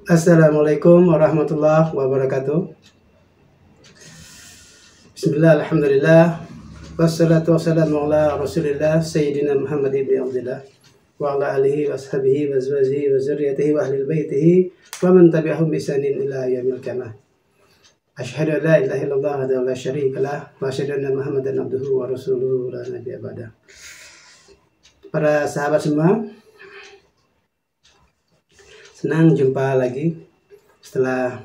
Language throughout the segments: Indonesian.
Assalamualaikum warahmatullahi wabarakatuh. Bismillah, alhamdulillah, wassalatu wassalamu ala rasulillah Sayyidina Muhammad ibn Abdullah wa ala alihi wa ashabihi wa azwajihi wa zurriyatihi wa ahli baitihi wa man tabi'ahum bi ihsanin ila yaumil qiyamah. Asyhadu an la ilaha illallah wa la syarika lah wa asyhadu anna Muhammadan abduhu wa rasuluhu la nabiyya ba'da. Para sahabat semua, senang jumpa lagi. Setelah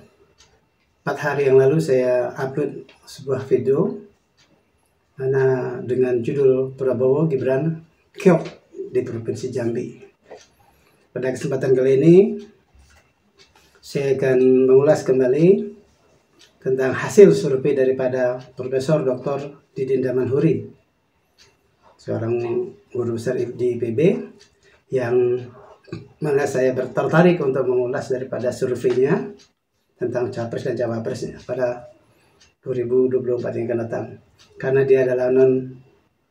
4 hari yang lalu saya upload sebuah video mana dengan judul Prabowo Gibran Keok di Provinsi Jambi. Pada kesempatan kali ini saya akan mengulas kembali tentang hasil survei daripada Profesor Dr. Didin Damanhuri, seorang guru besar di IPB, yang mana saya tertarik untuk mengulas daripada surveinya tentang capres dan cawapresnya pada 2024 yang akan datang. Karena dia adalah non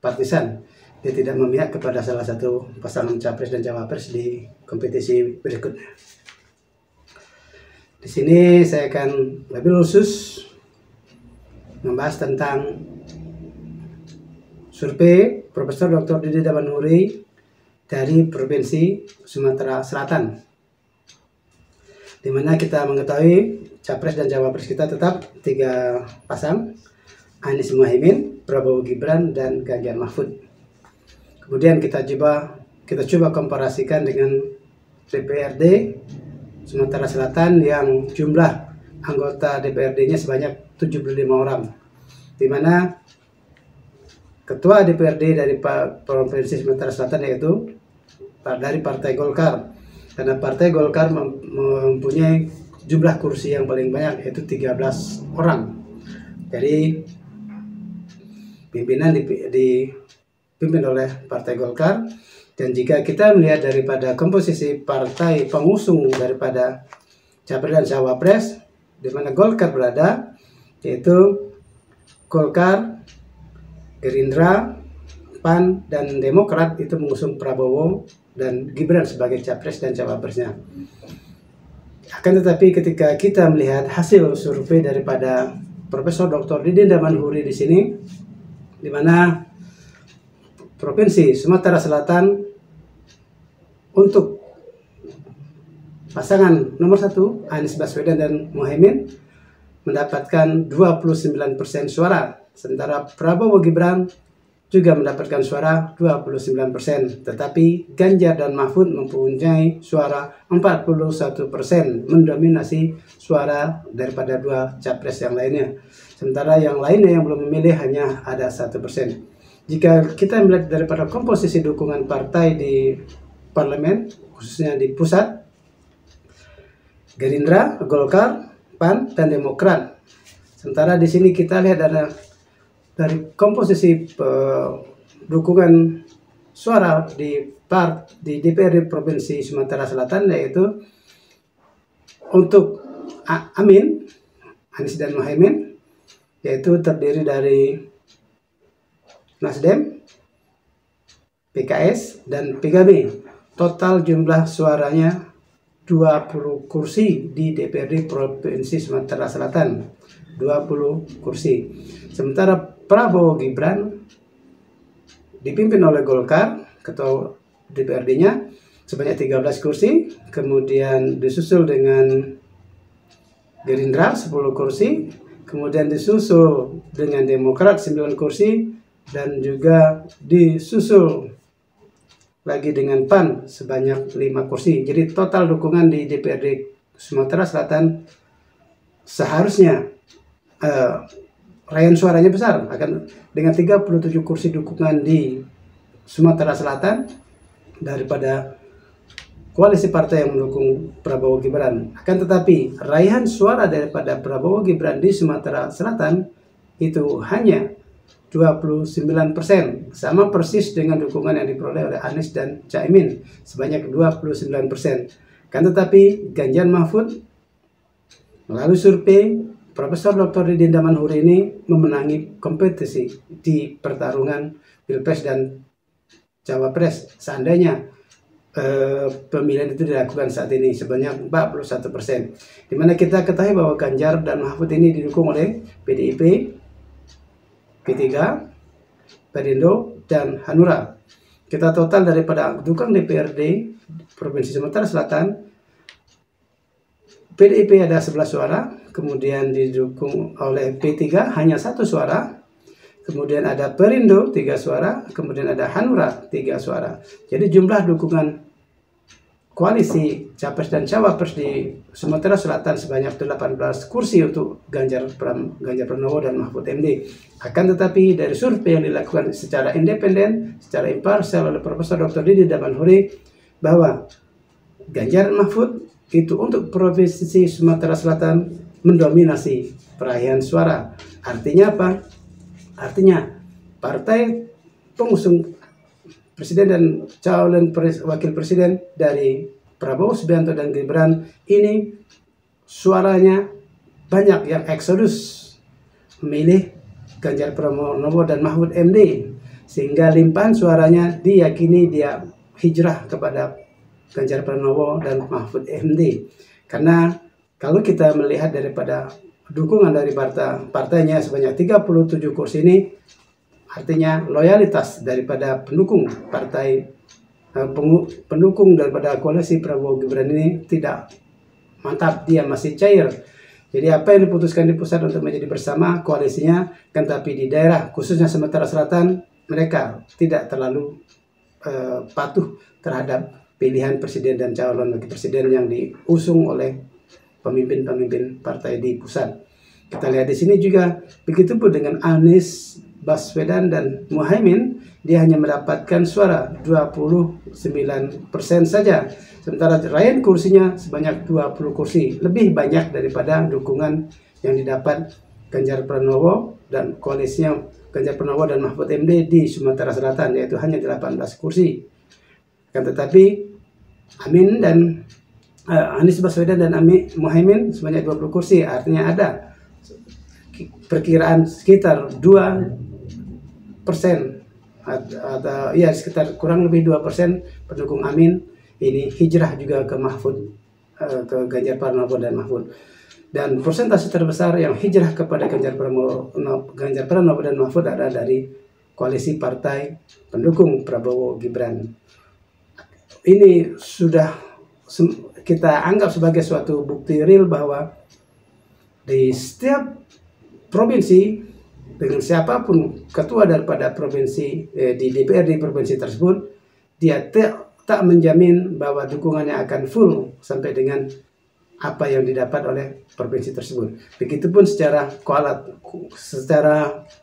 partisan, dia tidak memihak kepada salah satu pasangan capres dan cawapres di kompetisi berikutnya. Di sini saya akan lebih khusus membahas tentang survei Profesor Dr. Didin Damanhuri dari Provinsi Sumatera Selatan, di mana kita mengetahui capres dan cawapres kita tetap 3 pasang, Anies Muhaimin, Prabowo Gibran, dan Ganjar Mahfud. Kemudian kita coba komparasikan dengan DPRD Sumatera Selatan yang jumlah anggota DPRD-nya sebanyak 75 orang, di mana Ketua DPRD dari Provinsi Sumatera Selatan yaitu dari Partai Golkar, karena Partai Golkar mempunyai jumlah kursi yang paling banyak yaitu 13 orang. Jadi pimpinan dipimpin oleh Partai Golkar. Dan jika kita melihat daripada komposisi partai pengusung daripada capres dan cawapres, di mana Golkar berada, yaitu Golkar, Gerindra, PAN, dan Demokrat itu mengusung Prabowo dan Gibran sebagai capres dan cawapresnya. Akan tetapi ketika kita melihat hasil survei daripada Profesor Dr. Didin Damanhuri di sini, di mana Provinsi Sumatera Selatan untuk pasangan nomor 1 Anies Baswedan dan Muhaimin mendapatkan 29% suara, sementara Prabowo Gibran juga mendapatkan suara 29%, tetapi Ganjar dan Mahfud mempunyai suara 41%, mendominasi suara daripada 2 capres yang lainnya. Sementara yang lainnya yang belum memilih hanya ada 1%. Jika kita melihat daripada komposisi dukungan partai di parlemen, khususnya di pusat, Gerindra, Golkar, PAN, dan Demokrat. Sementara di sini kita lihat ada dari komposisi dukungan suara di DPRD Provinsi Sumatera Selatan, yaitu untuk Anies dan Muhaimin, yaitu terdiri dari Nasdem, PKS, dan PKB. Total jumlah suaranya 20 kursi di DPRD Provinsi Sumatera Selatan, 20 kursi. Sementara Prabowo Gibran dipimpin oleh Golkar, ketua DPRD-nya sebanyak 13 kursi, kemudian disusul dengan Gerindra 10 kursi, kemudian disusul dengan Demokrat 9 kursi, dan juga disusul lagi dengan PAN sebanyak 5 kursi. Jadi total dukungan di DPRD Sumatera Selatan seharusnya raihan suaranya besar, akan dengan 37 kursi dukungan di Sumatera Selatan daripada koalisi partai yang mendukung Prabowo Gibran. Akan tetapi raihan suara daripada Prabowo Gibran di Sumatera Selatan itu hanya 29%, sama persis dengan dukungan yang diperoleh oleh Anies dan Caimin sebanyak 29%. Kan tetapi Ganjar Mahfud melalui survei Profesor Dr. Didin Damanhuri ini memenangi kompetisi di pertarungan Pilpres dan Cawapres. Seandainya pemilihan itu dilakukan saat ini sebanyak 41%. Di mana kita ketahui bahwa Ganjar dan Mahfud ini didukung oleh PDIP, P3, Perindo, dan Hanura. Kita total daripada dukungan DPRD Provinsi Sumatera Selatan, PDIP ada 11 suara, kemudian didukung oleh P3 hanya 1 suara, kemudian ada Perindo 3 suara, kemudian ada Hanura 3 suara. Jadi jumlah dukungan koalisi Capres dan Cawapres di Sumatera Selatan sebanyak 18 kursi untuk Ganjar Pranowo dan Mahfud MD. Akan tetapi dari survei yang dilakukan secara independen, secara imparsial oleh Profesor Dr. Didi Damanhuri, bahwa Ganjar Mahfud itu untuk Provinsi Sumatera Selatan mendominasi peraihan suara. Artinya apa? Artinya partai pengusung presiden dan calon wakil presiden dari Prabowo Subianto dan Gibran ini suaranya banyak yang eksodus memilih Ganjar Pranowo dan Mahfud MD, sehingga limpahan suaranya diyakini dia hijrah kepada Ganjar Pranowo dan Mahfud MD. Karena kalau kita melihat daripada dukungan dari partainya sebanyak 37 kursi ini, artinya loyalitas daripada pendukung partai, pendukung daripada koalisi Prabowo Gibran ini tidak mantap, dia masih cair. Jadi apa yang diputuskan di pusat untuk menjadi bersama koalisinya, kan tapi di daerah khususnya Sumatera Selatan mereka tidak terlalu patuh terhadap pilihan presiden dan calon wakil presiden yang diusung oleh pemimpin-pemimpin partai di pusat. Kita lihat di sini juga begitu pun dengan Anies Baswedan dan Muhaimin, dia hanya mendapatkan suara 29% saja. Sementara raihan kursinya sebanyak 20 kursi, lebih banyak daripada dukungan yang didapat Ganjar Pranowo dan koalisinya Ganjar Pranowo dan Mahfud MD di Sumatera Selatan, yaitu hanya 18 kursi. Kan tetapi Anies Baswedan dan Muhaimin sebanyak 20 kursi, artinya ada perkiraan sekitar 2% atau ya sekitar kurang lebih 2% pendukung Amin ini hijrah juga ke Mahfud, ke Ganjar Pranowo dan Mahfud. Dan persentase terbesar yang hijrah kepada Ganjar Pranowo dan Mahfud adalah dari koalisi partai pendukung Prabowo Gibran. Ini sudah kita anggap sebagai suatu bukti real bahwa di setiap provinsi, dengan siapapun ketua daripada provinsi di DPRD provinsi tersebut, dia tak menjamin bahwa dukungannya akan full sampai dengan apa yang didapat oleh provinsi tersebut. Begitupun secara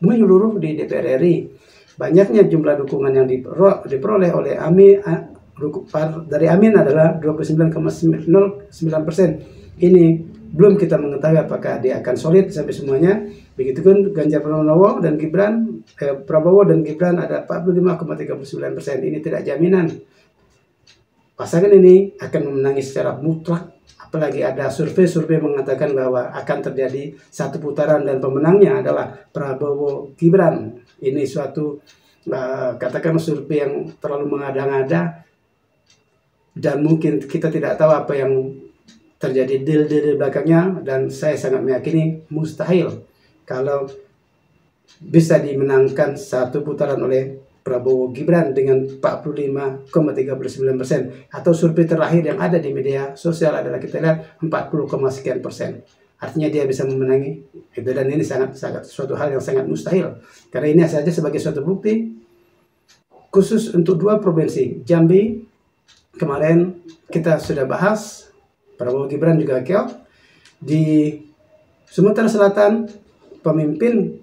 menyeluruh di DPR RI, banyaknya jumlah dukungan yang diperoleh oleh dari Amin adalah 29,09%. Ini belum kita mengetahui apakah dia akan solid sampai semuanya. Begitupun Ganjar Pranowo dan Gibran, Prabowo dan Gibran ada 45,39%. Ini tidak jaminan pasangan ini akan memenangi secara mutlak. Apalagi ada survei mengatakan bahwa akan terjadi satu putaran dan pemenangnya adalah Prabowo Gibran. Ini suatu katakan survei yang terlalu mengada-ngada, dan mungkin kita tidak tahu apa yang terjadi deal di belakangnya, dan saya sangat meyakini mustahil kalau bisa dimenangkan satu putaran oleh Prabowo Gibran dengan 45,39%, atau survei terakhir yang ada di media sosial adalah kita lihat 40, sekian persen. Artinya dia bisa memenangi itu, dan ini sangat suatu hal yang sangat mustahil, karena ini saja sebagai suatu bukti khusus untuk dua provinsi. Jambi kemarin kita sudah bahas, Prabowo Gibran juga keok. Di Sumatera Selatan pemimpin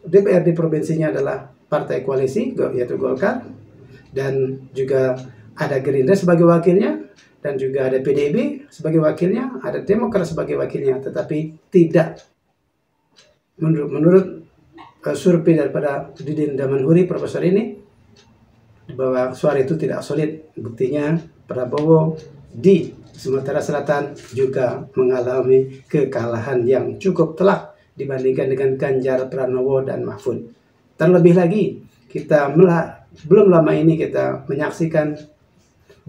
DPRD provinsinya adalah partai koalisi, yaitu Golkar, dan juga ada Gerindra sebagai wakilnya, dan juga ada PDIP sebagai wakilnya, ada Demokrat sebagai wakilnya. Tetapi tidak, menurut survei daripada Didi Damanhuri, profesor ini, bahwa suara itu tidak solid. Buktinya Prabowo di Sumatera Selatan juga mengalami kekalahan yang cukup telak dibandingkan dengan Ganjar Pranowo dan Mahfud. Terlebih lagi, kita belum lama ini kita menyaksikan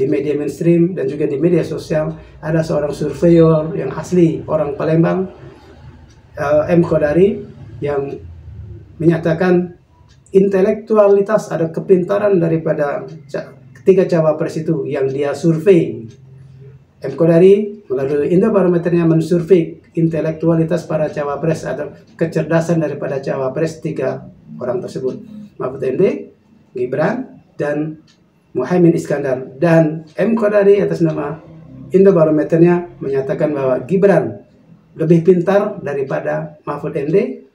di media mainstream dan juga di media sosial ada seorang surveyor yang asli orang Palembang, M. Kodari, yang menyatakan intelektualitas ada kepintaran daripada ketiga cawapres itu yang dia survei. M. Kodari melalui Indobarometernya mensurvei intelektualitas para cawapres atau kecerdasan daripada cawapres tiga orang tersebut, Mahfud MD, Gibran, dan Muhaimin Iskandar. Dan M. Kodari atas nama Indobarometernya menyatakan bahwa Gibran lebih pintar daripada Mahfud MD,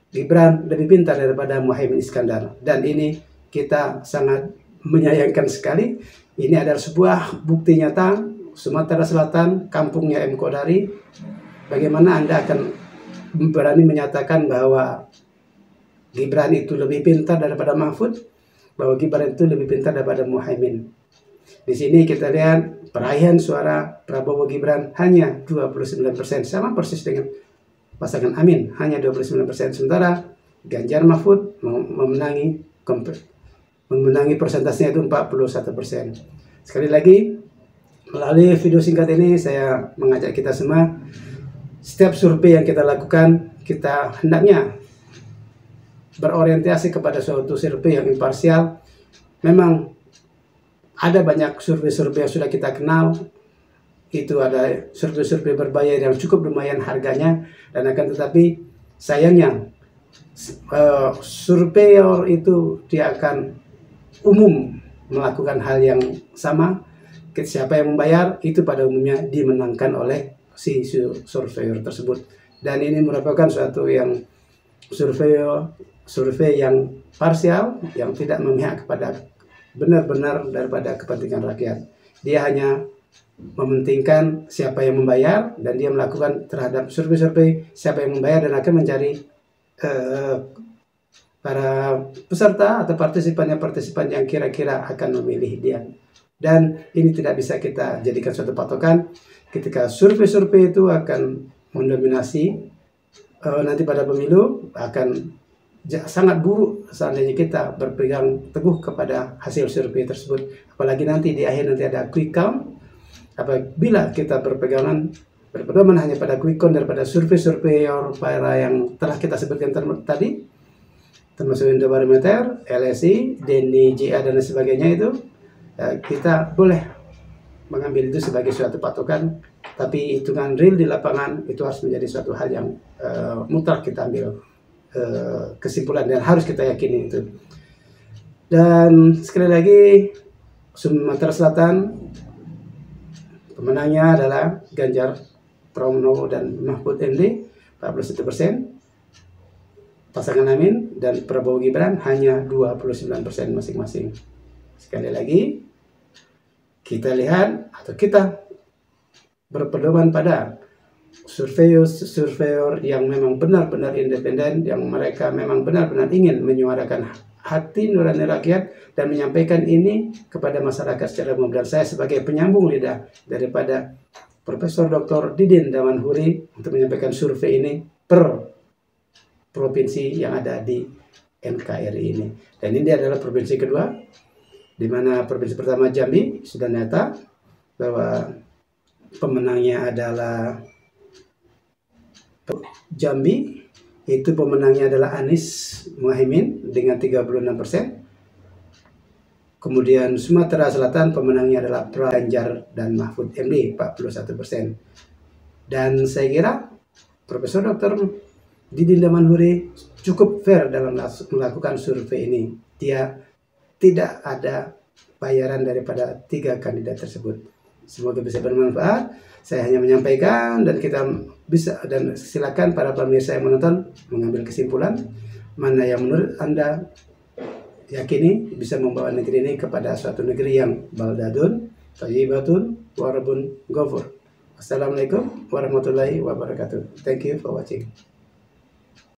Gibran lebih pintar daripada Muhaimin Iskandar. Dan ini kita sangat menyayangkan sekali. Ini adalah sebuah bukti nyata. Sumatera Selatan, kampungnya M. Kodari. Bagaimana Anda akan berani menyatakan bahwa Gibran itu lebih pintar daripada Mahfud, bahwa Gibran itu lebih pintar daripada Muhaimin? Di sini kita lihat peraihan suara Prabowo Gibran hanya 29%, sama persis dengan pasangan Amin, hanya 29%. Sementara Ganjar Mahfud memenangi persentasenya itu 41%. Sekali lagi, melalui video singkat ini saya mengajak kita semua, setiap survei yang kita lakukan, kita hendaknya berorientasi kepada suatu survei yang imparsial. Memang ada banyak survei-survei yang sudah kita kenal, itu ada survei-survei berbayar yang cukup lumayan harganya, dan akan tetapi sayangnya surveyor itu dia akan umum melakukan hal yang sama. Siapa yang membayar itu pada umumnya dimenangkan oleh si surveyor tersebut. Dan ini merupakan suatu yang survei yang parsial, yang tidak memihak kepada benar-benar daripada kepentingan rakyat. Dia hanya mementingkan siapa yang membayar, dan dia melakukan terhadap survei-survei siapa yang membayar, dan akan mencari para peserta atau partisipan yang kira-kira akan memilih dia. Dan ini tidak bisa kita jadikan suatu patokan ketika survei-survei itu akan mendominasi nanti pada pemilu. Akan sangat buruk seandainya kita berpegang teguh kepada hasil survei tersebut, apalagi nanti di akhir nanti ada quick count. Apabila kita berpedoman hanya pada quick count daripada survei-survei para yang telah kita sebutkan tadi, termasuk Indobarometer, LSI, Denny, JA, dan sebagainya, itu kita boleh mengambil itu sebagai suatu patokan, tapi hitungan real di lapangan itu harus menjadi suatu hal yang mutlak kita ambil kesimpulan, dan harus kita yakini itu. Dan sekali lagi, Sumatera Selatan pemenangnya adalah Ganjar Pranowo dan Mahfud MD 41%, pasangan Amin dan Prabowo Gibran hanya 29% masing-masing. Sekali lagi, kita lihat atau kita berpedoman pada surveyor yang memang benar-benar independen, yang mereka memang benar-benar ingin menyuarakan hati nurani rakyat dan menyampaikan ini kepada masyarakat secara umum. Dan saya sebagai penyambung lidah daripada Profesor Dr. Didin Damanhuri untuk menyampaikan survei ini per provinsi yang ada di NKRI ini. Dan ini adalah provinsi kedua, di mana provinsi pertama Jambi sudah nyata bahwa pemenangnya adalah Jambi, itu pemenangnya adalah Anies Muhaimin dengan 36%. Kemudian Sumatera Selatan pemenangnya adalah Ganjar dan Mahfud MD 41%. Dan saya kira Profesor Dr. Didin Damanhuri cukup fair dalam melakukan survei ini. Dia tidak ada bayaran daripada tiga kandidat tersebut. Semoga bisa bermanfaat. Saya hanya menyampaikan, dan kita bisa, dan silakan para pemirsa yang menonton mengambil kesimpulan mana yang menurut Anda yakini bisa membawa negeri ini kepada suatu negeri yang baldadun, thayyibatun, warabun ghafur. Assalamualaikum warahmatullahi wabarakatuh. Thank you for watching.